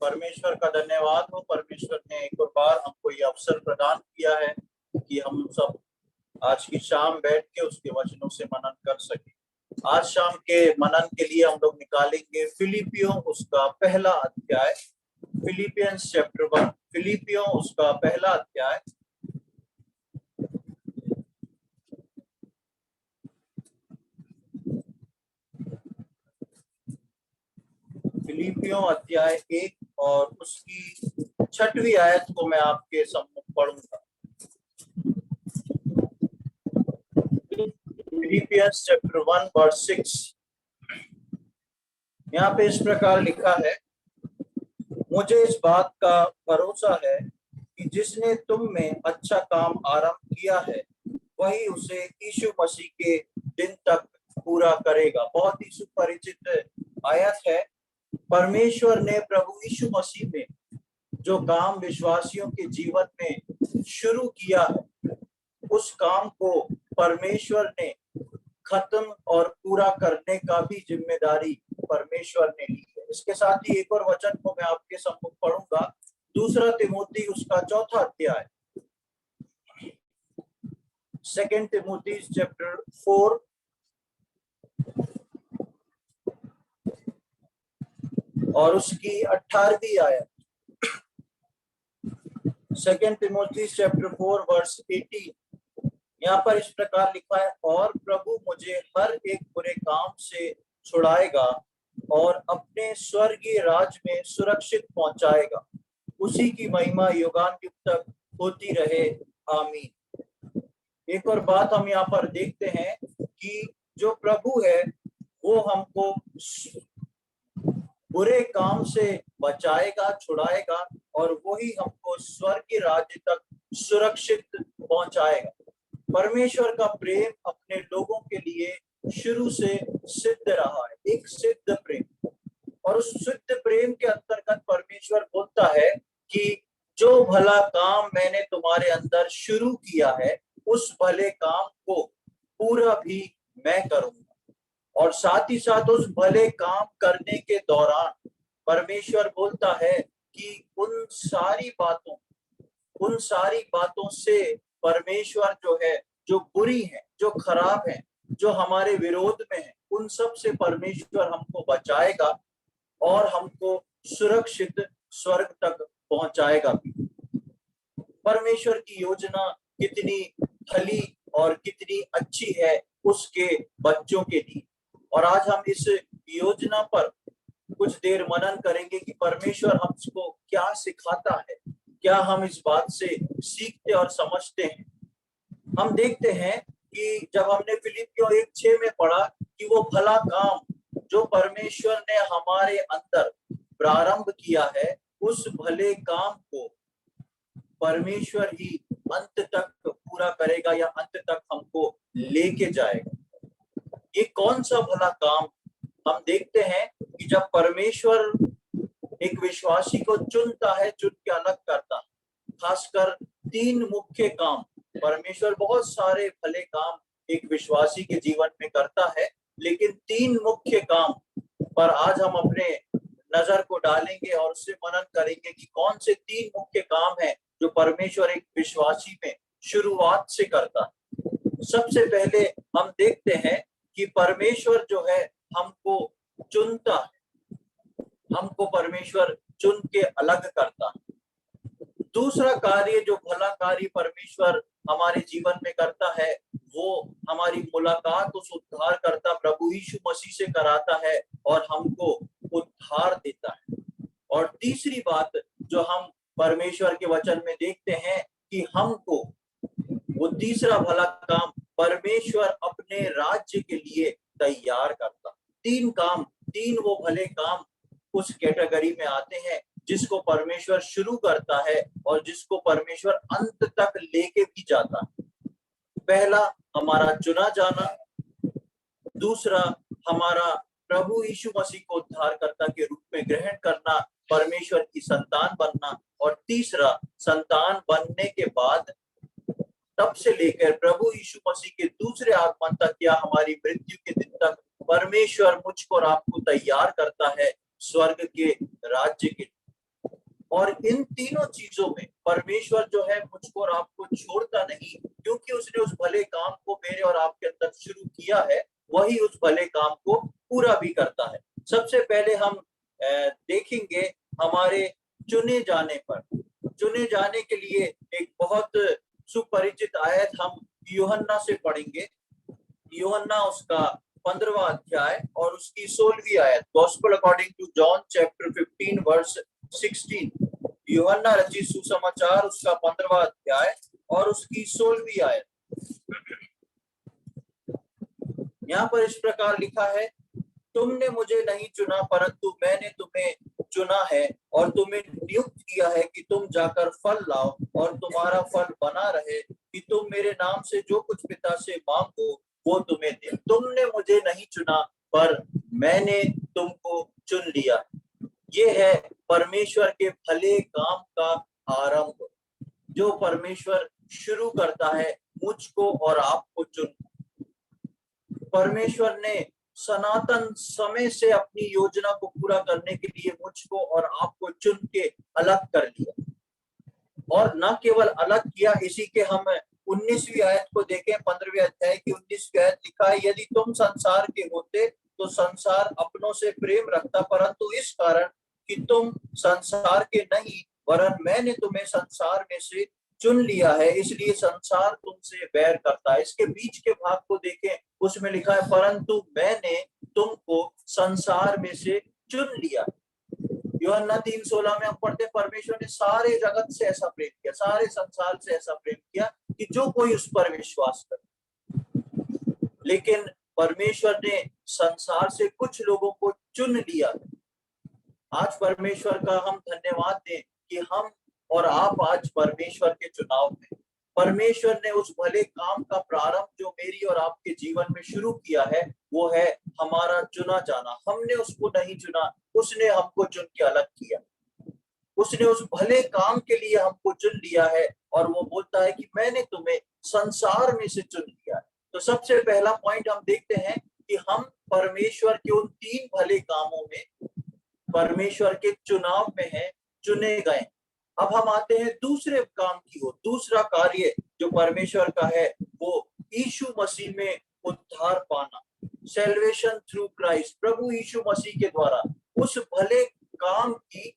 परमेश्वर का धन्यवाद हो। परमेश्वर ने एक और बार हमको ये अवसर प्रदान किया है कि हम सब आज की शाम बैठ के उसके वचनों से मनन कर सके। आज शाम के मनन के लिए हम लोग निकालेंगे फिलिपियों उसका पहला अध्याय, फिलिपियंस चैप्टर 1, फिलिपियों उसका पहला अध्याय। फिलिपियों अध्याय 1 और उसकी 6वीं आयत को मैं आपके सम्मुख पढ़ूंगा। Philippians chapter 1 verse 6। यहाँ पे इस प्रकार लिखा है, मुझे इस बात का भरोसा है कि जिसने तुम में अच्छा काम आरंभ किया है वही उसे यीशु मसीह के दिन तक पूरा करेगा। बहुत ही सुपरिचित आयत है। परमेश्वर ने प्रभु यीशु मसीह में जो काम विश्वासियों के जीवन में शुरू किया है, उस काम को परमेश्वर ने खत्म और पूरा करने का भी जिम्मेदारी परमेश्वर ने ली है। इसके साथ ही एक और वचन को मैं आपके सम्मुख पढ़ूंगा, दूसरा तिमोथी उसका 4 अध्याय, 2 तिमोथी चैप्टर 4 और उसकी 18वीं आयत। 2 तिमोथी चैप्टर 4 वर्स 18। यहाँ पर इस प्रकार लिखा है, और प्रभु मुझे हर एक बुरे काम से छुड़ाएगा और अपने स्वर्गीय राज में सुरक्षित पहुंचाएगा। उसी की महिमा युगान्युग तक होती रहे, आमीन। एक और बात हम यहाँ पर देखते हैं कि जो प्रभु है वो हमको बुरे काम से बचाएगा, छुड़ाएगा और वही हमको स्वर्गीय राज्य तक सुरक्षित पहुंचाएगा। परमेश्वर का प्रेम अपने लोगों के लिए शुरू से सिद्ध रहा है, एक सिद्ध प्रेम। और उस सिद्ध प्रेम के अंतर्गत परमेश्वर बोलता है कि जो भला काम मैंने तुम्हारे अंदर शुरू किया है उस भले काम को पूरा भी मैं करूंगा। और साथ ही साथ उस भले काम करने के दौरान परमेश्वर बोलता है कि उन सारी बातों से परमेश्वर जो है, जो बुरी है, जो खराब है, जो हमारे विरोध में है, उन सब से परमेश्वर हमको बचाएगा और हमको सुरक्षित स्वर्ग तक पहुंचाएगा भी। परमेश्वर की योजना कितनी भली और कितनी अच्छी है उसके बच्चों के लिए। और आज हम इस योजना पर कुछ देर मनन करेंगे कि परमेश्वर हमको क्या सिखाता है, क्या हम इस बात से सीखते और समझते हैं। हम देखते हैं कि जब हमने फिलिपियों 1:6 में पढ़ा कि वो भला काम जो परमेश्वर ने हमारे अंदर प्रारंभ किया है, उस भले काम को परमेश्वर ही अंत तक पूरा करेगा या अंत तक हमको लेके जाएगा। ये कौन सा भला काम? हम देखते हैं कि जब परमेश्वर एक विश्वासी को चुनता है, चुन के अलग करता है, खासकर 3 मुख्य काम। परमेश्वर बहुत सारे भले काम एक विश्वासी के जीवन में करता है, लेकिन 3 मुख्य काम पर आज हम अपने नजर को डालेंगे और उससे मनन करेंगे कि कौन से 3 मुख्य काम हैं जो परमेश्वर एक विश्वासी में शुरुआत से करता है। सबसे पहले हम देखते हैं कि परमेश्वर जो है हमको चुनता है, हमको परमेश्वर चुन के अलग करता है। दूसरा कार्य, जो भला कार्य परमेश्वर हमारे जीवन में करता है, वो हमारी मुलाकात उस उद्धारकर्ता प्रभु यीशु मसीह से कराता है और हमको उद्धार देता है। और तीसरी बात जो हम परमेश्वर के वचन में देखते हैं कि हमको वो तीसरा भला काम परमेश्वर अपने राज्य के लिए तैयार करता। 3 काम, 3 वो भले काम उस कैटेगरी में आते हैं जिसको परमेश्वर शुरू करता है और जिसको परमेश्वर अंत तक लेके भी जाता है। पहला हमारा चुना जाना, दूसरा हमारा प्रभु यीशु मसीह को उद्धारकर्ता के रूप में ग्रहण करना, परमेश्वर की संतान बनना, और तीसरा संतान बनने के बाद तब से लेकर प्रभु यीशु मसीह के दूसरे आगमन तक या हमारी मृत्यु के दिन तक परमेश्वर मुझको और आपको तैयार करता है स्वर्ग के राज्य के लिए। और इन तीनों चीजों में परमेश्वर जो है मुझको और आपको छोड़ता नहीं, क्योंकि उसने उस भले काम को मेरे और आपके अंदर शुरू किया है, वही उस भले काम को पूरा भी करता है। सबसे पहले हम देखेंगे हमारे चुने जाने पर। चुने जाने के लिए एक बहुत सुपरिचित आयत हम यूहन्ना से पढ़ेंगे। यूहन्ना उसका 15वां अध्याय और उसकी 16वीं आयत। Gospel according to John chapter 15 verse 16। यूहन्ना रचित सुसमाचार उसका 15वां अध्याय और उसकी 16वीं आयत। यहाँ पर इस प्रकार लिखा है, तुमने मुझे नहीं चुना परंतु मैंने तुम्हें चुना है और तुम्हें नियुक्त किया है कि तुम जाकर फल लाओ और तुम्हारा फल बना रहे, कि तुम मेरे नाम से जो कुछ पिता से मांगो वो तुम्हें दे। तुमने मुझे नहीं चुना पर मैंने तुमको चुन लिया। ये है परमेश्वर के भले काम का आरंभ, जो परमेश्वर शुरू करता है मुझको और आपको चुन। परमेश्वर ने सनातन समय से अपनी योजना को पूरा करने के लिए मुझको और आपको चुन के अलग कर लिया, और न केवल अलग किया, इसी के हम 19वीं आयत को देखें। 15वें अध्याय की 19वीं आयत लिखा है, यदि तुम संसार के होते तो संसार अपनों से प्रेम रखता, परंतु इस कारण कि तुम संसार के नहीं वरन मैंने तुम्हें संसार में से चुन लिया है, इसलिए संसार तुमसे बैर करता है। इसके बीच के भाग को देखें, उसमें लिखा है, परंतु मैंने तुमको संसार में से चुन लिया। यूहन्ना 3:16 में हम पढ़ते हैं, परमेश्वर ने सारे जगत से ऐसा प्रेम किया, सारे संसार से ऐसा प्रेम किया कि जो कोई उस पर विश्वास करे। लेकिन परमेश्वर ने संसार से कुछ लोगों को चुन लिया। आज परमेश्वर का हम धन्यवाद दें कि हम और आप आज परमेश्वर के चुनाव में। परमेश्वर ने उस भले काम का प्रारंभ जो मेरी और आपके जीवन में शुरू किया है, वो है हमारा चुना जाना। हमने उसको नहीं चुना, उसने हमको चुन के अलग किया। उसने उस भले काम के लिए हमको चुन लिया है, और वो बोलता है कि मैंने तुम्हें संसार में से चुन लिया है। तो सबसे पहला पॉइंट हम देखते हैं कि हम परमेश्वर के उन 3 भले कामों में परमेश्वर के चुनाव में है, चुने गए। अब हम आते हैं दूसरे काम की ओर। दूसरा कार्य जो परमेश्वर का है वो यीशु मसीह में उद्धार पाना, सैल्वेशन थ्रू क्राइस्ट। प्रभु यीशु मसीह के द्वारा उस भले काम की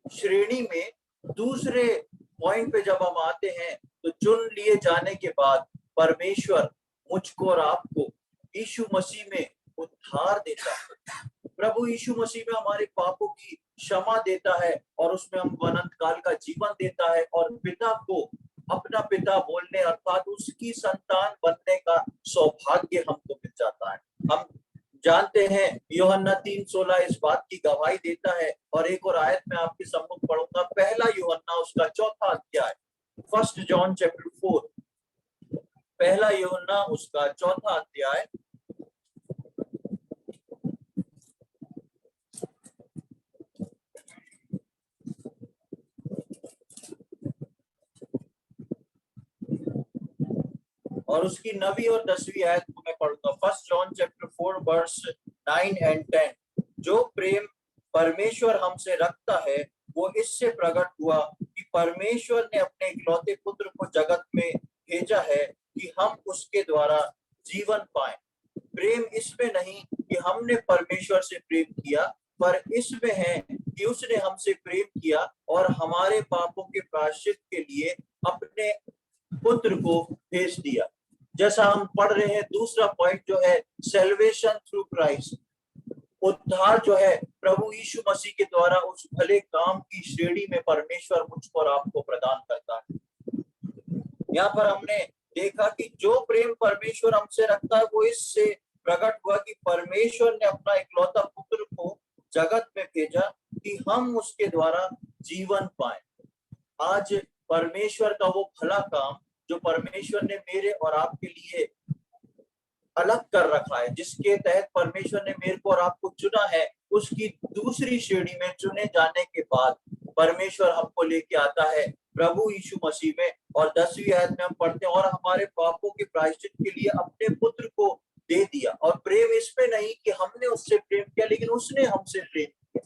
श्रेणी में दूसरे पॉइंट पे जब हम आते हैं, तो चुन लिए जाने के बाद परमेश्वर मुझको और आपको यीशु मसीह में उद्धार देता है। प्रभु यीशु मसीह में हमारे पापों की क्षमा देता है और उसमें हम अनंत काल का जीवन देता है, और पिता को अपना पिता बोलने अर्थात उसकी संतान बनने का सौभाग्य हमको मिल जाता है। हम जानते हैं यूहन्ना 3:16 इस बात की गवाही देता है, और एक और आयत में आपके सम्मुख पढ़ूंगा। पहला यूहन्ना उसका 4था अध्याय, 1 जॉन चैप्टर 4। पहला यूहन्ना उसका 4था अध्याय और उसकी 9वीं और 10वीं आयत को मैं पढ़ूंगा। 1 जॉन चैप्टर 4 वर्स 9 एंड 10। जो प्रेम परमेश्वर हमसे रखता है वो इससे प्रकट हुआ कि परमेश्वर ने अपने इकलौते पुत्र को जगत में भेजा है कि हम उसके द्वारा जीवन पाएं। प्रेम इसमें नहीं कि हमने परमेश्वर से प्रेम किया, पर इसमें है कि उसने हमसे प्रेम किया और हमारे पापों के प्रायश्चित के लिए अपने पुत्र को भेज दिया। जैसा हम पढ़ रहे हैं, दूसरा पॉइंट जो है सैल्वेशन थ्रू क्राइस्ट, उद्धार जो है प्रभु यीशु मसीह के द्वारा उस भले काम की श्रेणी में परमेश्वर मुझको और आपको प्रदान करता है। यहाँ पर हमने देखा कि जो प्रेम परमेश्वर हमसे रखता है वो इससे प्रकट हुआ कि परमेश्वर ने अपना इकलौता पुत्र को जगत में भेजा कि हम उसके द्वारा जीवन पाए। आज परमेश्वर का वो भला काम जो परमेश्वर ने मेरे और आपके लिए अलग कर रखा है, जिसके तहत परमेश्वर ने मेरे को और आपको चुना है, उसकी दूसरी श्रेणी में चुने जाने के बाद परमेश्वर हमको लेके आता है प्रभु यीशु मसीह में। और 10वीं आयत में हम पढ़ते हैं, और हमारे पापों के प्रायश्चित के लिए अपने पुत्र को दे दिया। और प्रेम इसमें नहीं कि हमने उससे प्रेम किया, लेकिन उसने हमसे प्रेम किया।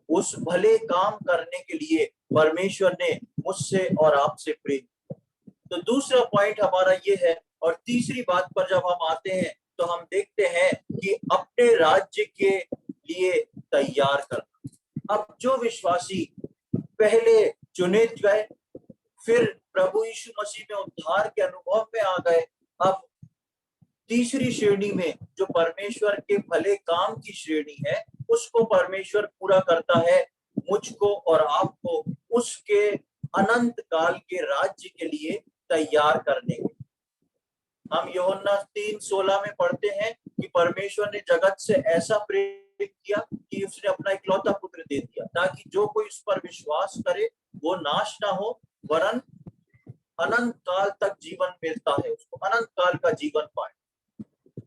उस भले काम करने के लिए परमेश्वर ने मुझसे और आपसे प्रेम। तो दूसरा पॉइंट हमारा ये है। और तीसरी बात पर जब हम आते हैं तो हम देखते हैं कि अपने राज्य के लिए तैयार करना। अब जो विश्वासी पहले चुने गए, फिर प्रभु यीशु मसीह में उद्धार के अनुभव में आ गए, अब तीसरी श्रेणी में जो परमेश्वर के भले काम की श्रेणी है, उसको परमेश्वर पूरा करता है मुझको और आपको उसके अनंत काल के राज्य के लिए तैयार करने के। हम यूहन्ना 3:16 में पढ़ते हैं कि परमेश्वर ने जगत से ऐसा प्रेम किया कि उसने अपना इकलौता पुत्र दे दिया, ताकि जो कोई उस पर विश्वास करे वो नाश ना हो, वरन अनंत काल तक जीवन मिलता है, उसको अनंत काल का जीवन पाए।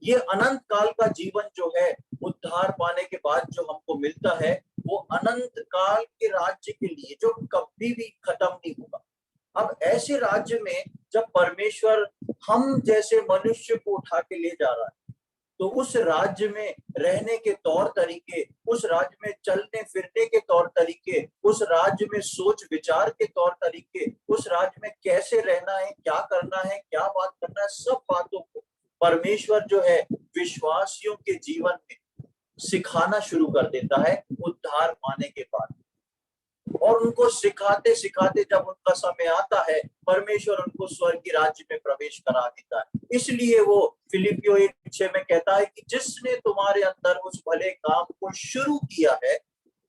ये अनंत काल का जीवन जो है, उद्धार पाने के बाद जो हमको मिलता है, वो अनंत काल के राज्य के लिए जो कभी भी खत्म नहीं होगा। अब ऐसे राज्य में जब परमेश्वर हम जैसे मनुष्य को उठा के ले जा रहा है, तो उस राज्य में रहने के तौर तरीके, उस राज्य में चलने फिरने के तौर तरीके, उस राज्य में सोच विचार के तौर तरीके, उस राज्य में कैसे रहना है, क्या करना है, क्या बात करना है, सब बातों को परमेश्वर जो है विश्वासियों के जीवन में सिखाना शुरू कर देता है उद्धार पाने के बाद। और उनको सिखाते सिखाते जब उनका समय आता है, परमेश्वर उनको स्वर्ग के राज्य में प्रवेश करा देता है। इसलिए वो फिलिपियो 1:6 में कहता है कि जिसने तुम्हारे अंदर उस भले काम को शुरू किया है,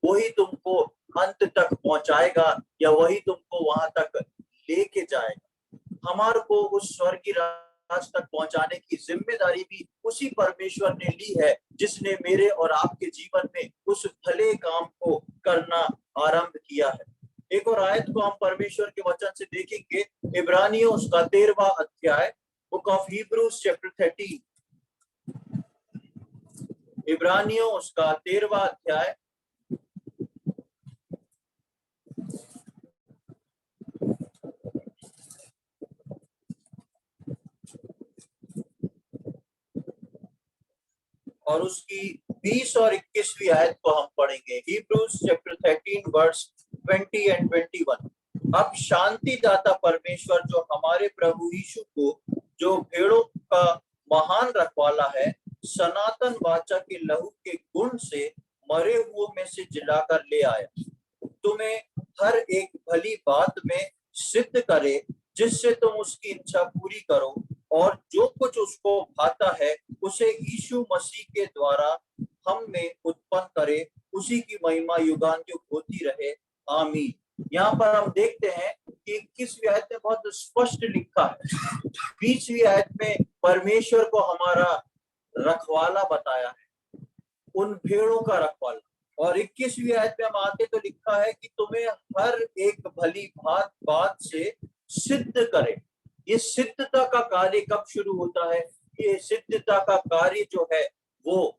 वही तुमको अंत तक पहुंचाएगा, या वही तुमको वहां तक लेके जाएगा। हमारे को उस स्वर्ग की राज तक पहुंचाने की जिम्मेदारी भी उसी परमेश्वर ने ली है, जिसने मेरे और आपके जीवन में उस भले काम को करना आरंभ किया है। एक और आयत को हम परमेश्वर के वचन से देखेंगे, इब्रानियों उसका 13वां अध्याय, बुक ऑफ हिब्रूज चैप्टर 13। इब्रानियों उसका 13वां अध्याय, और उसकी 20 और 21वीं आयत को हम पढ़ेंगे। Hebrews chapter 13 verse 20 and 21। अब शांति दाता परमेश्वर जो हमारे प्रभु यीशु को, जो भेड़ों का महान रखवाला है, सनातन वाचा के लहू के गुण से मरे हुओं में से जिलाकर ले आया, तुम्हें हर एक भली बात में सिद्ध करे, जिससे तुम उसकी इच्छा पूरी करो, और जो कुछ उसको भाता है उसे यीशु मसीह के द्वारा हम में उत्पन्न करे, उसी की महिमा युगानुयुग होती रहे, आमीन। यहाँ पर हम देखते हैं कि 21वीं आयत में बहुत स्पष्ट लिखा है, 20वीं आयत में परमेश्वर को हमारा रखवाला बताया है, उन भेड़ों का रखवाला। और 21वीं आयत में हम आते तो लिखा है कि तुम्हें हर एक भली बात से सिद्ध करे। ये सिद्धता का कार्य कब शुरू होता है? ये सिद्धता का कार्य जो है वो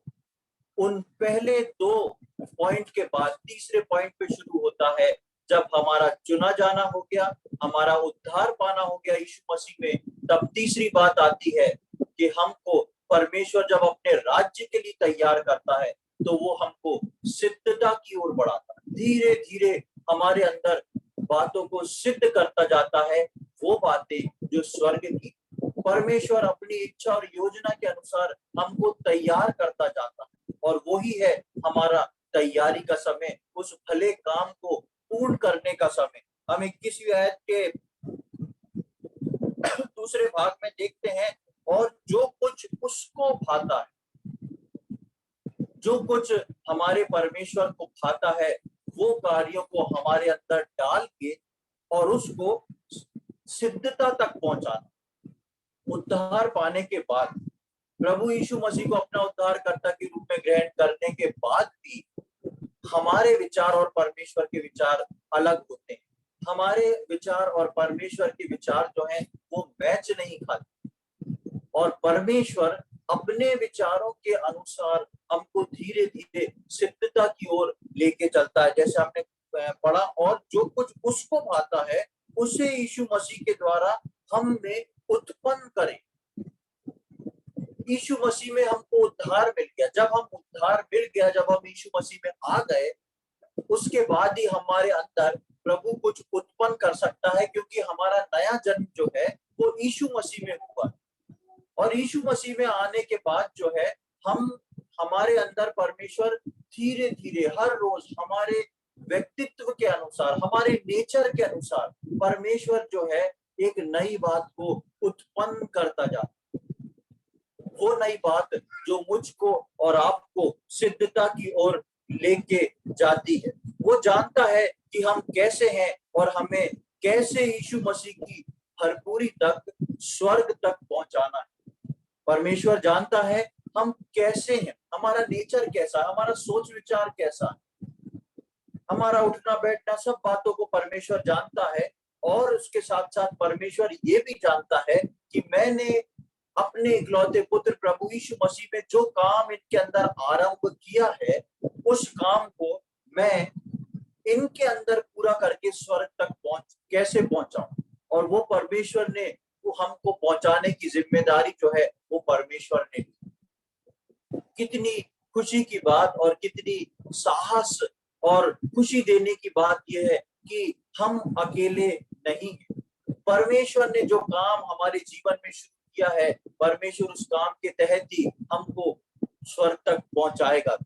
उन पहले 2 पॉइंट के बाद तीसरे पॉइंट पे शुरू होता है, जब हमारा चुना जाना हो गया, हमारा उद्धार पाना हो गया यीशु मसीह में। तब तीसरी बात आती है कि हमको परमेश्वर जब अपने राज्य के लिए तैयार करता है, तो वो हमको सिद्धता की ओर बढ़ाता है, धीरे धीरे हमारे अंदर बातों को सिद्ध करता जाता है, वो बातें जो स्वर्ग की परमेश्वर अपनी इच्छा और योजना के अनुसार हमको तैयार करता जाता है। और वही है हमारा तैयारी का समय, उस भले काम को पूर्ण करने का समय। हम 21वीं आयत के दूसरे भाग में देखते हैं, और जो कुछ उसको भाता है, जो कुछ हमारे परमेश्वर को भाता है, वो कार्यों को हमारे अंदर डाल के और उसको सिद्धता तक पहुंचाना। उद्धार पाने के बाद, प्रभु यीशु मसीह को अपना उद्धारकर्ता के रूप में ग्रहण करने के बाद भी हमारे विचार और परमेश्वर के विचार अलग होते हैं। हमारे विचार और परमेश्वर के विचार जो हैं वो मैच नहीं खाते, और परमेश्वर अपने विचारों के अनुसार हमको धीरे धीरे सिद्धता की ओर लेके चलता है, जैसे हमने पढ़ा। और जो कुछ उसको भाता है उसे यीशु मसीह के द्वारा हम में उत्पन्न करे। यीशु मसीह में हमको उद्धार मिल गया। जब हम उद्धार मिल गया, जब हम यीशु मसीह में आ गए, उसके बाद ही हमारे अंदर प्रभु कुछ उत्पन्न कर सकता है, क्योंकि हमारा नया जन्म जो है वो यीशु मसीह में हुआ। और यीशु मसीह में आने के बाद जो है हम हमारे अंदर परमेश्वर धीरे धीरे हर रोज हमारे व्यक्तित्व के अनुसार, हमारे नेचर के अनुसार परमेश्वर जो है एक नई बात को उत्पन्न करता जाता। वो नई बात जो मुझको और आपको सिद्धता की ओर लेके जाती है। वो जानता है कि हम कैसे हैं और हमें कैसे यीशु मसीह की भरपूरी तक, स्वर्ग तक पहुंचाना है। परमेश्वर जानता है हम कैसे हैं, हमारा नेचर कैसा है, हमारा सोच विचार कैसा है, हमारा उठना बैठना, सब बातों को परमेश्वर जानता है। और उसके साथ साथ परमेश्वर ये भी जानता है कि मैंने अपने इकलौते पुत्र प्रभु यीशु मसीह में जो काम इनके अंदर आरंभ किया है, उस काम को मैं इनके अंदर पूरा करके स्वर्ग तक कैसे पहुंचाऊं। और वो परमेश्वर ने वो हमको पहुंचाने की जिम्मेदारी जो है वो परमेश्वर ने। कितनी खुशी की बात और कितनी साहस और खुशी देने की बात यह है कि हम अकेले नहीं हैं। परमेश्वर ने जो काम हमारे जीवन में शुरू किया है, परमेश्वर उस काम के तहत ही हमको स्वर्ग तक पहुंचाएगा।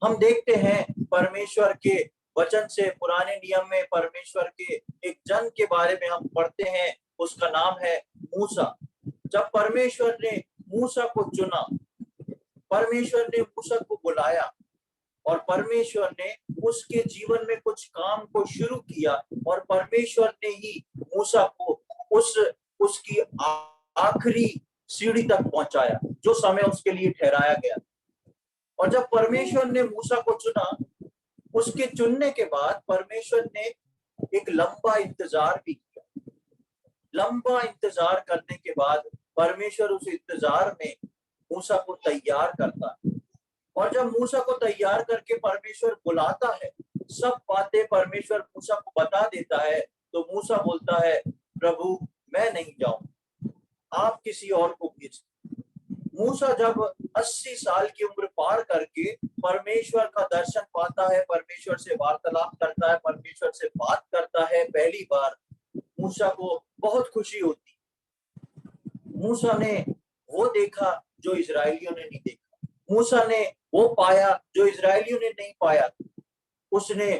हम देखते हैं परमेश्वर के वचन से, पुराने नियम में परमेश्वर के एक जन के बारे में हम पढ़ते हैं, उसका नाम है मूसा। जब परमेश्वर ने मूसा को चुना, परमेश्वर ने मूसा को बुलाया और परमेश्वर ने उसके जीवन में कुछ काम को शुरू किया, और परमेश्वर ने ही मूसा को उसकी आखिरी सीढ़ी तक पहुंचाया जो समय उसके लिए ठहराया गया। और जब परमेश्वर ने मूसा को चुना, उसके चुनने के बाद परमेश्वर ने एक लंबा इंतजार भी किया। लंबा इंतजार करने के बाद परमेश्वर उस इंतजार में मूसा को तैयार करता है। और जब मूसा को तैयार करके परमेश्वर बुलाता है, सब बातें परमेश्वर मूसा को बता देता है, तो मूसा बोलता है, प्रभु मैं नहीं जाऊं, आप किसी और को भेज। मूसा जब 80 साल की उम्र पार करके परमेश्वर का दर्शन पाता है, परमेश्वर से वार्तालाप करता है, परमेश्वर से बात करता है पहली बार, मूसा को बहुत खुशी होती। मूसा ने वो देखा जो इजरायलियों ने नहीं देखा, मूसा ने वो पाया जो इजरायलियों ने नहीं पाया। उसने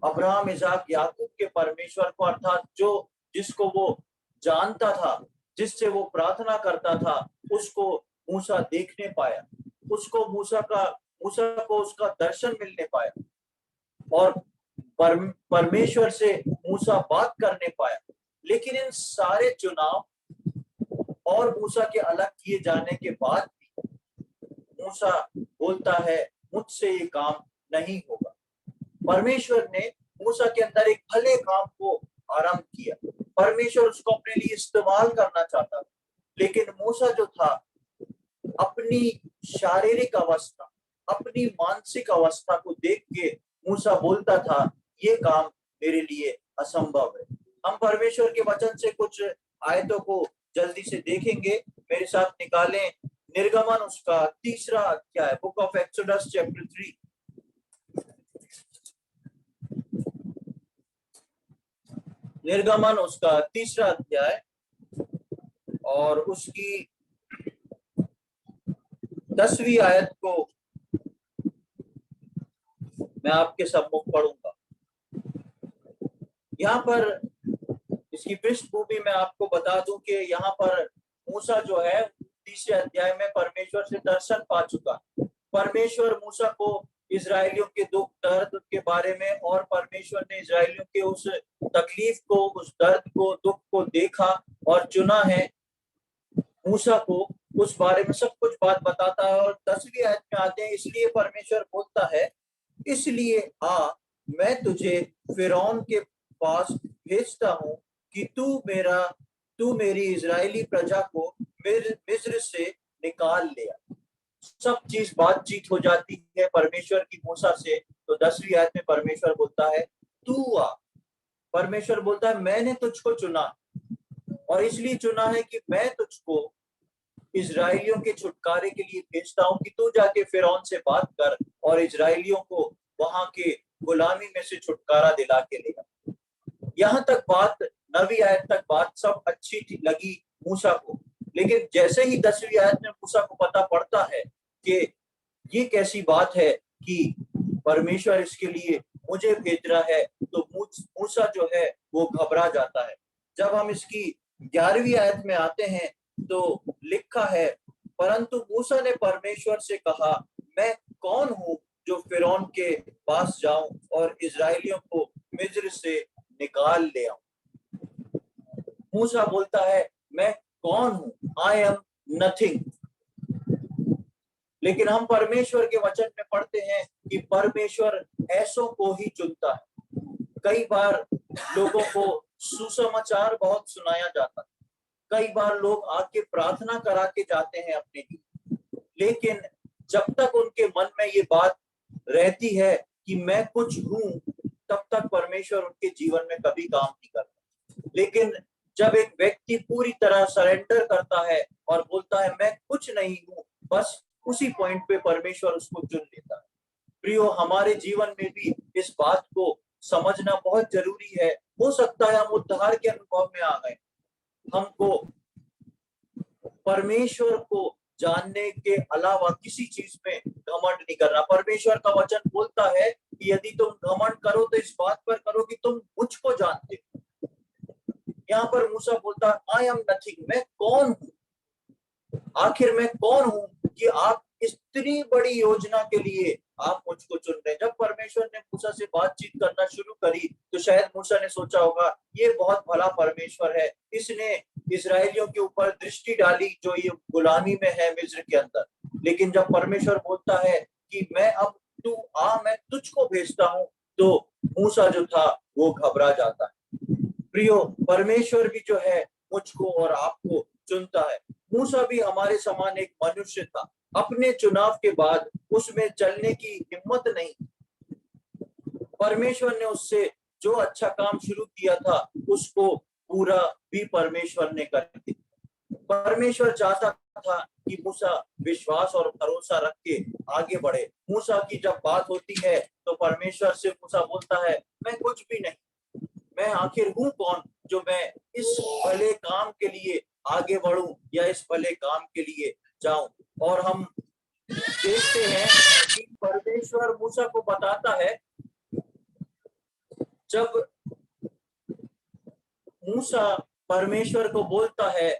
अब्राहम, इसाक, याकूब के परमेश्वर को, अर्थात जो जिसको वो जानता था, जिससे वो प्रार्थना करता था, उसको मूसा देखने पाया। उसको मूसा को उसका दर्शन मिलने पाया और परमेश्वर से मूसा बात करने पाया। लेकिन इन सारे चुनाव और मूसा के अलग किए जाने के बाद भी मूसा बोलता है, मुझसे ये काम नहीं होगा। परमेश्वर ने मूसा के अंदर एक भले काम को आरंभ किया, परमेश्वर उसको अपने लिए इस्तेमाल करना चाहता था। लेकिन मूसा जो था, अपनी शारीरिक अवस्था, अपनी मानसिक अवस्था को देख के मूसा बोलता था, ये काम मेरे लिए असंभव है। हम परमेश्वर के वचन से कुछ आयतों को जल्दी से देखेंगे, मेरे साथ निकालें। निर्गमन उसका 3रा अध्याय, बुक ऑफ एक्सोडस चैप्टर 3। निर्गमन उसका 3रा अध्याय और उसकी 10वीं आयत को मैं आपके सम्मुख पढ़ूंगा। यहाँ पर इसकी पृष्ठभूमि मैं आपको बता दूं कि यहाँ पर मूसा जो है 3रे अध्याय में परमेश्वर से दर्शन पा चुका। परमेश्वर मूसा को इजरायलियों के दुख दर्द के बारे में, और परमेश्वर ने इजरायलियों के उस तकलीफ को, उस दर्द को, दुख को देखा और चुना है। मूसा को उस बारे में सब कुछ बात बताता है। और 10वीं आयत में आते हैं, इसलिए परमेश्वर बोलता है, इसलिए मैं तुझे फिरौन के पास भेजता हूँ कि तू मेरी इजरायली प्रजा को मिस्र से निकाल ले। सब चीज बातचीत हो जाती है परमेश्वर की मूसा से। तो 10वीं आयत में परमेश्वर बोलता है, तू आ। परमेश्वर बोलता है, मैंने तुझको चुना, और इसलिए चुना है कि मैं तुझको इजरायलियों के छुटकारे के लिए भेजता हूँ कि तू जाके फिरौन से बात कर और इजरायलियों को वहां के गुलामी में से छुटकारा दिला के लेगा। यहाँ तक बात, 9वीं आयत तक बात सब अच्छी थी, लगी मूसा को, लेकिन जैसे ही 10वीं आयत में मूसा को पता पड़ता है कि ये कैसी बात है कि परमेश्वर इसके लिए मुझे भेज रहा है, तो मूसा जो है वो घबरा जाता है। जब हम इसकी 11वीं आयत में आते हैं तो लिखा है, परंतु मूसा ने परमेश्वर से कहा, मैं कौन हूँ जो फिरौन के पास जाऊं और इजरायलियों को मिस्र से निकाल ले आऊं। मूसा बोलता है, मैं कौन हूं, आई एम नथिंग। लेकिन हम परमेश्वर के वचन में पढ़ते हैं कि परमेश्वर ऐसों को ही चुनता है। कई बार लोगों को सुसमाचार बहुत सुनाया जाता है, कई बार लोग आके प्रार्थना करा के जाते हैं अपने लिए, लेकिन जब तक उनके मन में ये बात रहती है कि मैं कुछ हूं, तब तक परमेश्वर उनके जीवन में कभी काम नहीं करता। लेकिन जब एक व्यक्ति पूरी तरह सरेंडर करता है और बोलता है मैं कुछ नहीं हूं, बस उसी पॉइंट पे परमेश्वर उसको चुन लेता है। प्रियो, हमारे जीवन में भी इस बात को समझना बहुत जरूरी है। हो सकता है हम उद्धार के अनुभव में आ गए, हमको परमेश्वर को जानने के अलावा किसी चीज में घमंड नहीं करना। परमेश्वर का वचन बोलता है कि यदि तुम घमंड करो तो इस बात पर करो कि तुम मुझको जानते हो। यहाँ पर मूसा बोलता है, आई एम नथिंग, मैं कौन हूं, आखिर मैं कौन हूं कि आप इतनी बड़ी योजना के लिए आप मुझको चुन रहे हैं। जब परमेश्वर ने मूसा से बातचीत करना शुरू करी तो शायद मूसा ने सोचा होगा, ये बहुत भला परमेश्वर है, इसने इजरायलियों के ऊपर दृष्टि डाली जो ये गुलामी में है मिस्र के अंदर। लेकिन जब परमेश्वर बोलता है कि मैं अब तू आ, मैं तुझको भेजता हूं, तो मूसा जो था वो घबरा जाता है। प्रियो, परमेश्वर भी जो है मुझको और आपको चुनता है। मूसा भी हमारे समान एक मनुष्य था, अपने चुनाव के बाद उसमें चलने की हिम्मत नहीं। परमेश्वर ने उससे जो अच्छा काम शुरू किया था उसको पूरा भी परमेश्वर ने कर दिया। परमेश्वर चाहता था कि मूसा विश्वास और भरोसा रख के आगे बढ़े। मूसा की जब बात होती है तो परमेश्वर से मूसा बोलता है, मैं कुछ भी नहीं, मैं आखिर हूं कौन जो मैं इस भले काम के लिए आगे बढ़ूं या इस भले काम के लिए जाऊं। और हम देखते हैं कि परमेश्वर मूसा को बताता है, जब मूसा परमेश्वर को बोलता है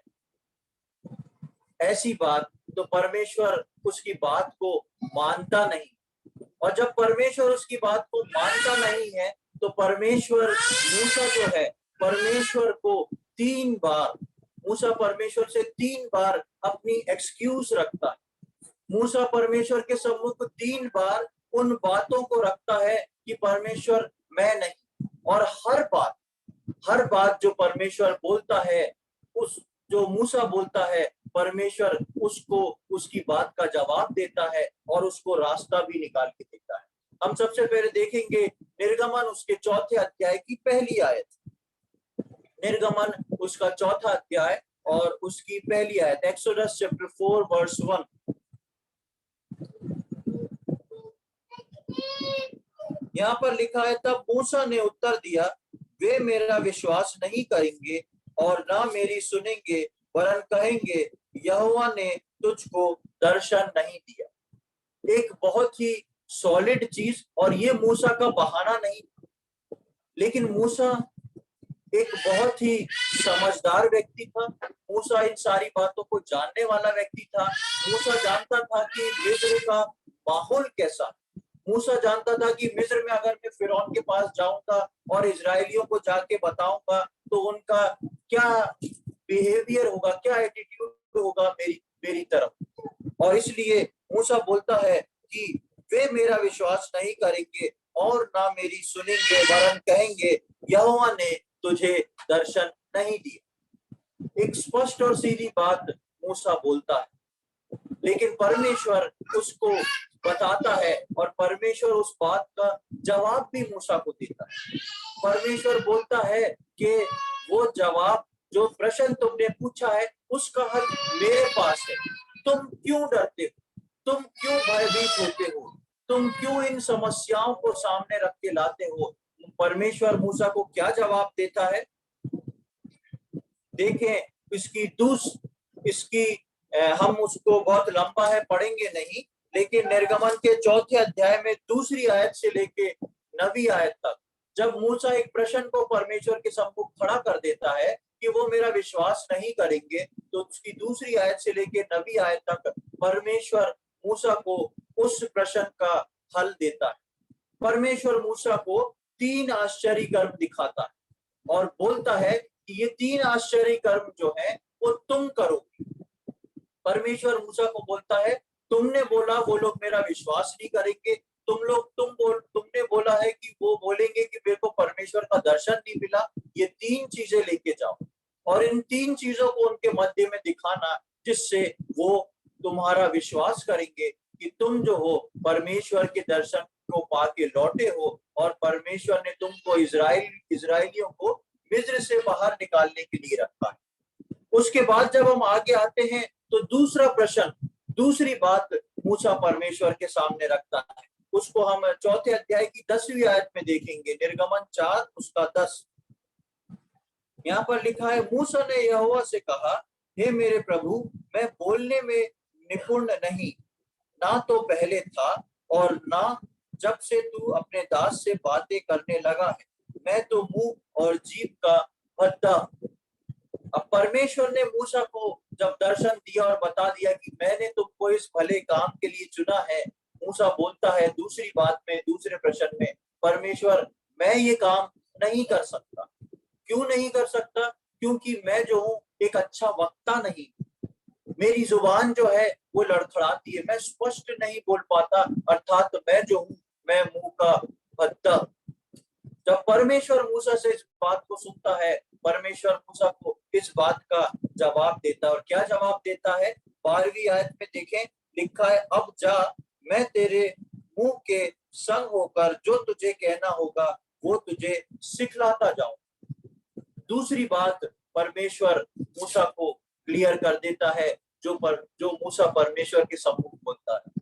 ऐसी बात, तो परमेश्वर उसकी बात को मानता नहीं। और जब परमेश्वर उसकी बात को मानता नहीं है तो परमेश्वर मूसा जो है परमेश्वर को 3 बार, मूसा परमेश्वर से 3 बार अपनी एक्सक्यूज रखता है। मूसा परमेश्वर के सम्मुख 3 बार उन बातों को रखता है कि परमेश्वर मैं नहीं। और हर बात जो परमेश्वर बोलता है, उस जो मूसा बोलता है, परमेश्वर उसको उसकी बात का जवाब देता है और उसको रास्ता भी निकाल के देता है। हम सबसे पहले देखेंगे निर्गमन उसके 4 अध्याय की पहली आयत। निर्गमन उसका 4 अध्याय और उसकी पहली आयत, एक्सोडस चैप्टर 4 वर्स 1। यहाँ पर लिखा है, तब मूसा ने उत्तर दिया, वे मेरा विश्वास नहीं करेंगे और ना मेरी सुनेंगे, वरन कहेंगे यहोवा ने तुझको दर्शन नहीं दिया। एक बहुत ही सॉलिड चीज, और ये मूसा का बहाना नहीं, लेकिन मूसा एक बहुत ही समझदार व्यक्ति था। मूसा इन सारी बातों को जानने वाला व्यक्ति था। मूसा जानता था कि मिस्र का माहौल कैसा। मूसा जानता था कि मिस्र में अगर मैं फिरौन के पास जाऊंगा और इजरायलियों को जाके बताऊंगा तो उनका क्या बिहेवियर होगा, क्या एटीट्यूड होगा मेरी तरफ। और इसलिए मूसा बोलता है कि वे मेरा विश्वास नहीं करेंगे और ना मेरी सुनेंगे, वरन कहेंगे यहोवा ने तुझे दर्शन नहीं दिया। एक स्पष्ट और सीधी बात मूसा बोलता है, लेकिन परमेश्वर उसको बताता है और परमेश्वर उस बात का जवाब भी मूसा को देता है। परमेश्वर बोलता है कि वो जवाब, जो प्रश्न तुमने पूछा है उसका हल मेरे पास है। तुम क्यों डरते हो, तुम क्यों भयभीत होते हो, तुम क्यों इन समस्याओं को सामने रख के लाते हो? परमेश्वर मूसा को क्या जवाब देता है? देखें इसकी इसकी हम उसको बहुत लंबा है, पढ़ेंगे नहीं, लेकिन निर्गमन के 4थे अध्याय में 2री आयत से लेके 9वीं आयत तक जब मूसा एक प्रश्न को परमेश्वर के सम्मुख खड़ा कर देता है कि वो मेरा विश्वास नहीं करेंगे, तो उसकी 2री आयत से लेके 9वीं आयत तक परमेश्वर मूसा को उस प्रश्न का हल देता है। परमेश्वर मूसा को 3 आश्चर्य कर्म दिखाता है और बोलता है कि ये 3 आश्चर्य कर्म जो है वो तुम करोगे। परमेश्वर मूसा को बोलता है, तुमने बोला वो लोग मेरा विश्वास नहीं करेंगे, तुमने बोला है कि वो बोलेंगे कि मेरे को परमेश्वर का दर्शन नहीं मिला। ये 3 चीजें लेके जाओ और इन 3 चीजों को उनके मध्य में दिखाना, जिससे वो तुम्हारा विश्वास करेंगे कि तुम जो हो परमेश्वर के दर्शन को पाके लौटे हो और परमेश्वर ने तुमको इजराइलियों को मिस्र से बाहर निकालने के लिए रखा है। उसके बाद जब हम आगे आते हैं तो दूसरा प्रश्न, दूसरी बात मूसा परमेश्वर के सामने रखता है। उसको हम 4थे अध्याय की 10वीं आयत में देखेंगे, निर्गमन 4 उसका 10। यहाँ पर लिखा है, मूसा ने यहोवा से कहा, हे मेरे प्रभु, मैं बोलने में निपुण नहीं, ना तो पहले था और ना जब से तू अपने दास से बातें करने लगा है। मैं तो मुंह और जीभ का भद्दा। अब परमेश्वर ने मूसा को जब दर्शन दिया और बता दिया कि मैंने तुमको इस भले काम के लिए चुना है, मूसा बोलता है दूसरी बात में, दूसरे प्रश्न में, परमेश्वर मैं ये काम नहीं कर सकता। क्यों नहीं कर सकता? क्योंकि मैं जो हूँ एक अच्छा वक्ता नहीं, मेरी जुबान जो है वो लड़खड़ाती है, मैं स्पष्ट नहीं बोल पाता, अर्थात मैं जो हूँ मैं मुंह का भद्दा। जब परमेश्वर मूसा से इस बात को सुनता है, परमेश्वर मूसा को इस बात का जवाब देता है। और क्या जवाब देता है? 12वीं आयत में देखें, लिखा है, अब जा, मैं तेरे मुंह के संग होकर जो तुझे कहना होगा वो तुझे सिखलाता जाऊं। दूसरी बात परमेश्वर मूसा को क्लियर कर देता है, जो मूसा परमेश्वर के सम्मुख बोलता है।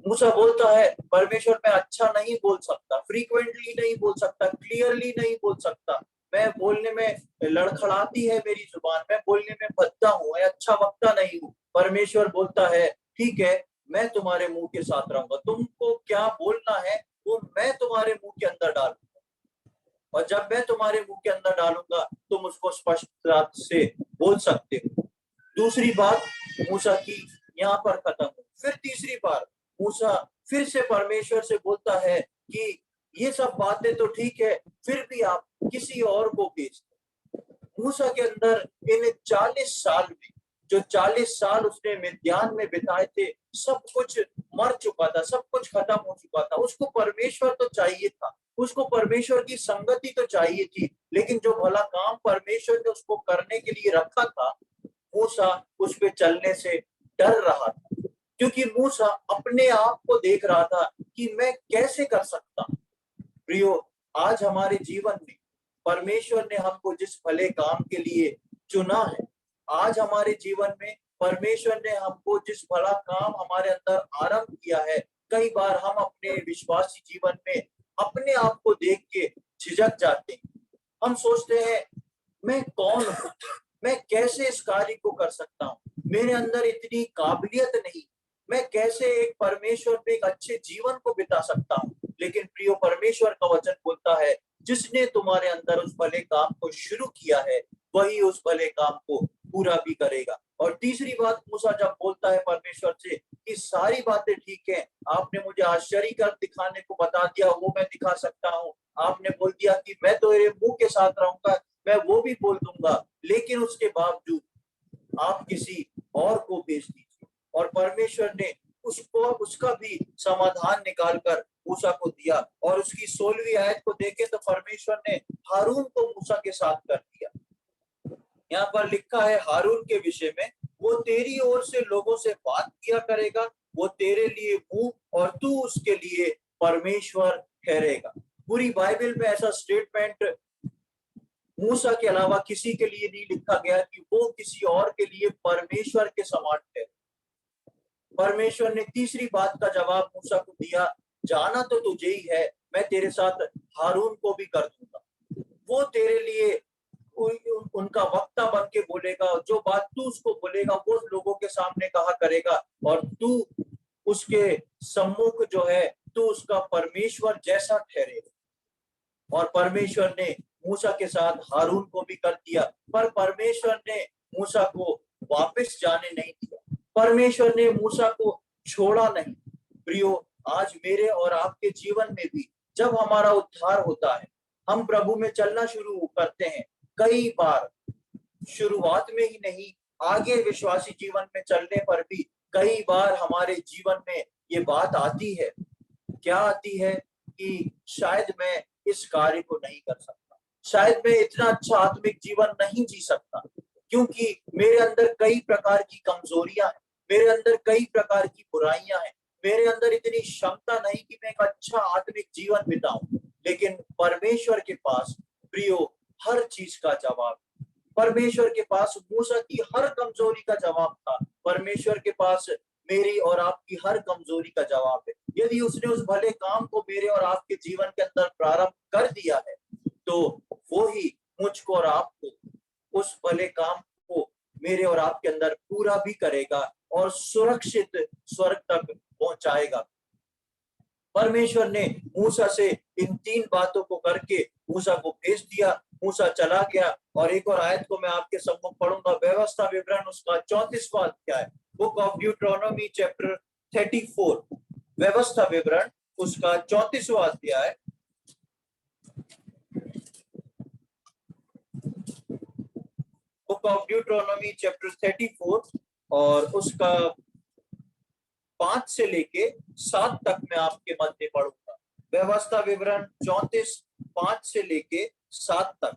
मूसा बोलता है, परमेश्वर मैं अच्छा नहीं बोल सकता, फ्रीक्वेंटली नहीं बोल सकता, क्लियरली नहीं बोल सकता, मैं बोलने में लड़खड़ाती है मेरी जुबान, मैं बोलने में भद्दा हूँ, मैं अच्छा वक्ता नहीं हूँ। परमेश्वर बोलता है, ठीक है, मैं तुम्हारे मुंह के साथ रहूंगा, तुमको क्या बोलना है वो मैं तुम्हारे मुंह के अंदर डालूंगा, और जब मैं तुम्हारे मुंह के अंदर डालूंगा तुम उसको स्पष्टता से बोल सकते हो। दूसरी बात मूसा की यहाँ पर खत्म हो। फिर तीसरी बार मूसा फिर से परमेश्वर से बोलता है कि ये सब बातें तो ठीक है, फिर भी आप किसी और को भेज दो। मूसा के अंदर इन 40 साल में, जो 40 साल उसने मिद्यान में बिताए थे, सब कुछ मर चुका था, सब कुछ खत्म हो चुका था। उसको परमेश्वर तो चाहिए था, उसको परमेश्वर की संगति तो चाहिए थी, लेकिन जो भला काम परमेश्वर ने उसको करने के लिए रखा था, मूसा उस पे चलने से डर रहा था, क्योंकि मूसा अपने आप को देख रहा था कि मैं कैसे कर सकता। प्रियो, आज हमारे जीवन में परमेश्वर ने हमको जिस भले काम के लिए चुना है, आज हमारे जीवन में परमेश्वर ने हमको जिस भला काम हमारे अंदर आरंभ किया है, कई बार हम अपने विश्वासी जीवन में अपने आप को देख के झिझक जाते हैं। हम सोचते हैं, मैं कौन हूँ, मैं कैसे इस कार्य को कर सकता हूँ, मेरे अंदर इतनी काबिलियत नहीं, मैं कैसे एक परमेश्वर पे एक अच्छे जीवन को बिता सकता हूँ। लेकिन प्रियो, परमेश्वर का वचन बोलता है, जिसने तुम्हारे अंदर उस भले काम को शुरू किया है वही उस भले काम को पूरा भी करेगा। और तीसरी बात, मूसा जब बोलता है परमेश्वर से कि सारी बातें ठीक है, आपने मुझे आश्चर्य कर दिखाने को बता दिया, वो मैं दिखा सकता हूँ, आपने बोल दिया कि मैं तो तेरे मुंह के साथ रहूंगा, मैं वो भी बोल दूंगा, लेकिन उसके बावजूद आप किसी और को भेज दीजिए। और परमेश्वर ने उसका भी समाधान निकालकर मूसा को दिया। और उसकी 16वीं आयत को देखें तो परमेश्वर ने हारून को मूसा के साथ कर दिया। यहाँ पर लिखा है हारून के विषय में, वो तेरी ओर से लोगों से बात किया करेगा, वो तेरे लिए मुंह और तू उसके लिए परमेश्वर ठहरेगा। पूरी बाइबल में ऐसा स्टेटमेंट मूसा के अलावा किसी के लिए नहीं लिखा गया कि वो किसी और के लिए परमेश्वर के समान है। परमेश्वर ने तीसरी बात का जवाब मूसा को दिया, जाना तो तुझे ही है, मैं तेरे साथ हारून को भी कर दूंगा। वो तेरे लिए उनका वक्ता बन के बोलेगा, जो बात तू उसको बोलेगा वो लोगों के सामने कहा करेगा, और तू उसके सम्मुख जो है तू उसका परमेश्वर जैसा ठहरेगा। और परमेश्वर ने मूसा के साथ हारून को भी कर दिया, पर परमेश्वर ने मूसा को वापस जाने नहीं दिया, परमेश्वर ने मूसा को छोड़ा नहीं। प्रियो, आज मेरे और आपके जीवन में भी जब हमारा उद्धार होता है, हम प्रभु में चलना शुरू करते हैं, कई बार शुरुआत में ही नहीं, आगे विश्वासी जीवन में चलने पर भी कई बार हमारे जीवन में ये बात आती है। क्या आती है? कि शायद मैं इस कार्य को नहीं कर सकता, शायद मैं इतना अच्छा आत्मिक जीवन नहीं जी सकता, क्योंकि मेरे अंदर कई प्रकार की कमजोरियां हैं, मेरे अंदर कई प्रकार की बुराइयां हैं, मेरे अंदर इतनी क्षमता नहीं कि मैं एक अच्छा आत्मिक जीवन बिताऊं। लेकिन परमेश्वर के पास प्रियो हर चीज का जवाब, परमेश्वर के पास मूसा की हर कमजोरी का जवाब था, परमेश्वर के पास मेरी और आपकी हर कमजोरी का जवाब है। यदि उसने उस भले काम को मेरे और आपके जीवन के अंदर प्रारंभ कर दिया है, तो वो ही मुझको और आपको उस भले काम को मेरे और आपके अंदर पूरा भी करेगा और सुरक्षित स्वर्ग तक पहुंचाएगा। परमेश्वर ने मूसा से इन तीन बातों को करके मूसा को भेज दिया, मूसा चला गया। और एक और आयत को मैं आपके सम्मुख पढ़ूंगा, व्यवस्था विवरण उसका 34वां अध्याय, बुक ऑफ ड्यूटरोनोमी चैप्टर 34, व्यवस्था विवरण उसका 34वां अध्याय, बुक ऑफ ड्यूटरोनोमी चैप्टर 34 और उसका 5 से लेके 7 तक मैं आपके मध्य पढ़ूंगा। व्यवस्था विवरण 34 5 से लेके 7 तक।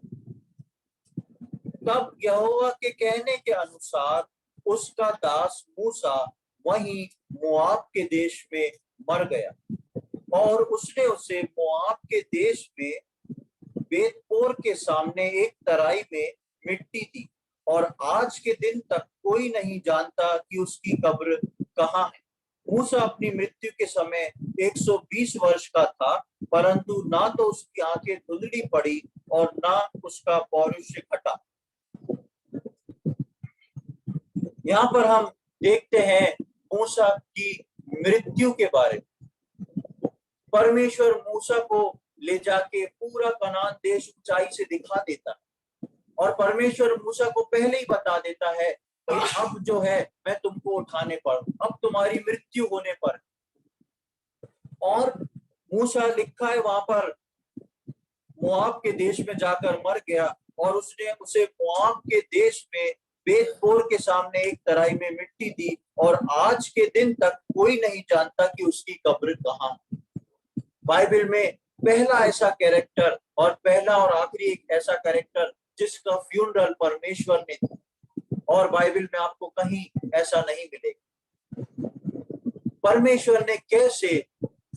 तब यहोवा के कहने के अनुसार उसका दास मूसा वहीं मोआब के देश में मर गया, और उसने उसे मोआब के देश में बेतपोर के सामने एक तराई में मिट्टी दी, और आज के दिन तक कोई नहीं जानता कि उसकी कब्र कहाँ है। मूसा अपनी मृत्यु के समय 120 वर्ष का था, परंतु ना तो उसकी आंखें धुंधली पड़ी और ना उसका पौरुष घटा। यहाँ पर हम देखते हैं मूसा की मृत्यु के बारे में। परमेश्वर मूसा को ले जाके पूरा कनान देश ऊंचाई से दिखा देता है, और परमेश्वर मूसा को पहले ही बता देता है कि अब जो है मैं तुमको उठाने पर, अब तुम्हारी मृत्यु होने पर। और मूसा लिखा है वहां पर मोआब के देश में जाकर मर गया, और उसने उसे मोआब के देश में बेतपोर के सामने एक तराई में मिट्टी दी, और आज के दिन तक कोई नहीं जानता कि उसकी कब्र कहाँ है। बाइबल में पहला ऐसा कैरेक्टर और पहला और आखिरी एक ऐसा कैरेक्टर जिसका फ्यूनरल परमेश्वर ने दिया, और बाइबल में आपको कहीं ऐसा नहीं मिलेगा। परमेश्वर ने कैसे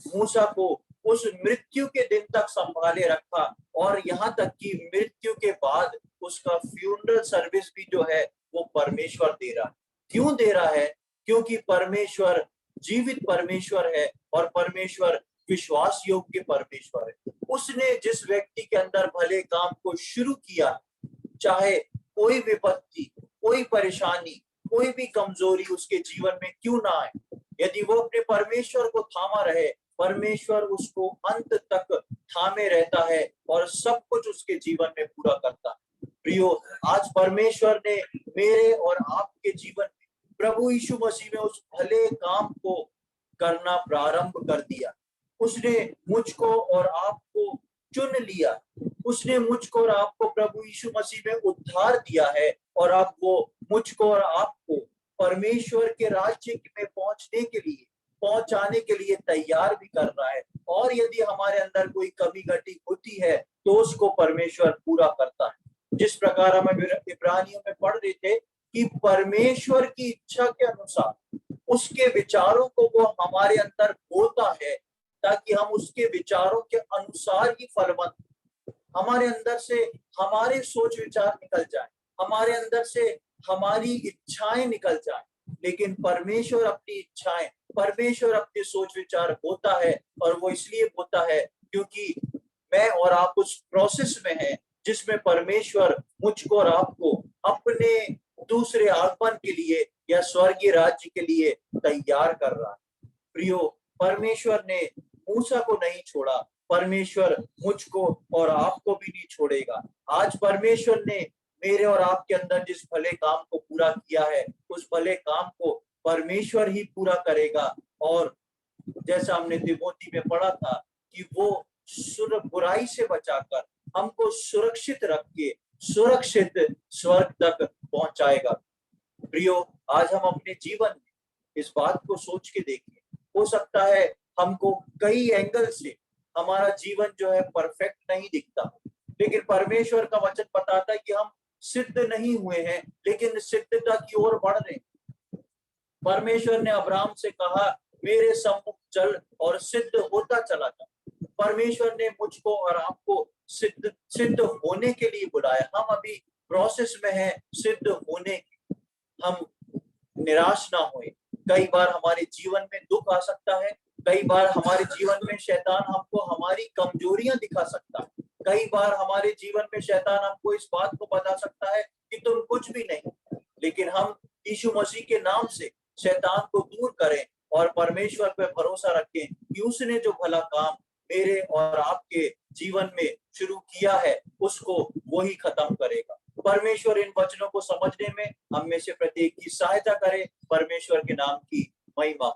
मूसा को उस मृत्यु के दिन तक संभाले रखा, और यहाँ तक कि मृत्यु के बाद उसका फ्यूनरल सर्विस भी जो है वो परमेश्वर दे रहा है। क्यों दे रहा है? क्योंकि परमेश्वर जीवित परमेश्वर है, और परमेश्वर विश्वास योग्य परमेश्वर है। उसने जिस व्यक्ति के अंदर भले काम को शुरू किया, चाहे कोई विपत्ति, कोई परेशानी, कोई भी कमजोरी उसके जीवन में क्यों ना आए, यदि वो अपने परमेश्वर को थामा रहे, परमेश्वर उसको अंत तक थामे रहता है और सब कुछ उसके जीवन में पूरा करता है। प्रियो, आज परमेश्वर ने मेरे और आपके जीवन में प्रभु यीशु मसीह में उस भले काम को करना प्रारंभ कर दिया। उसने मुझको और आपको चुन लिया, उसने मुझको और आपको प्रभु यीशु मसीह में उद्धार दिया है, और अब वो मुझको और आपको परमेश्वर के राज्य में पहुंचाने के लिए तैयार भी कर रहा है। और यदि हमारे अंदर कोई कमी घटी होती है तो उसको परमेश्वर पूरा करता है। जिस प्रकार हम इब्रानियों में पढ़ रहे थे कि परमेश्वर की इच्छा के अनुसार उसके विचारों को वो हमारे अंदर बोता है, ताकि हम उसके विचारों के अनुसार ही फलवंत, हमारे अंदर से हमारे सोच विचार निकल जाए, हमारे अंदर से हमारी इच्छाएं निकल जाए, लेकिन परमेश्वर अपनी इच्छाएं, परमेश्वर अपने सोच विचार होता है, और वो इसलिए होता है क्योंकि मैं और आप उस प्रोसेस में हैं जिसमें परमेश्वर मुझको और आपको अपने दूसरे आगमन के लिए या स्वर्गीय राज्य के लिए तैयार कर रहा है। प्रियो, परमेश्वर ने मूसा को नहीं छोड़ा, परमेश्वर मुझको और आपको भी नहीं छोड़ेगा। आज परमेश्वर ने मेरे और आपके अंदर जिस भले काम को पूरा किया है, उस भले काम को परमेश्वर ही पूरा करेगा। और जैसा हमने तिमोथी में पढ़ा था कि वो बुराई से बचाकर हमको सुरक्षित रख के सुरक्षित स्वर्ग तक पहुंचाएगा। प्रियो, आज हम अपने जीवन में इस बात को सोच के देखें। हो सकता है हमको कई एंगल से हमारा जीवन जो है परफेक्ट नहीं दिखता, लेकिन परमेश्वर का वचन बताता है कि हम सिद्ध नहीं हुए हैं, लेकिन सिद्धता की ओर बढ़ रहे हैं। परमेश्वर ने अब्राहम से कहा, मेरे सम्मुख चल और सिद्ध होता चला जा। परमेश्वर ने मुझको और आपको सिद्ध होने के लिए बुलाया। हम अभी प्रोसेस में हैं सिद्ध होने की। हम निराश ना होए। कई बार हमारे जीवन में दुख आ सकता है, कई बार हमारे जीवन में शैतान हमको हमारी कमजोरियां दिखा सकता है, कई बार हमारे जीवन में शैतान हमको इस बात को बता सकता है कि तुम कुछ भी नहीं। लेकिन हम यीशु मसीह के नाम से शैतान को दूर करें और परमेश्वर पर भरोसा रखें कि उसने जो भला काम मेरे और आपके जीवन में शुरू किया है, उसको वो ही खत्म करेगा। परमेश्वर इन वचनों को समझने में हम में से प्रत्येक की सहायता करे। परमेश्वर के नाम की महिमा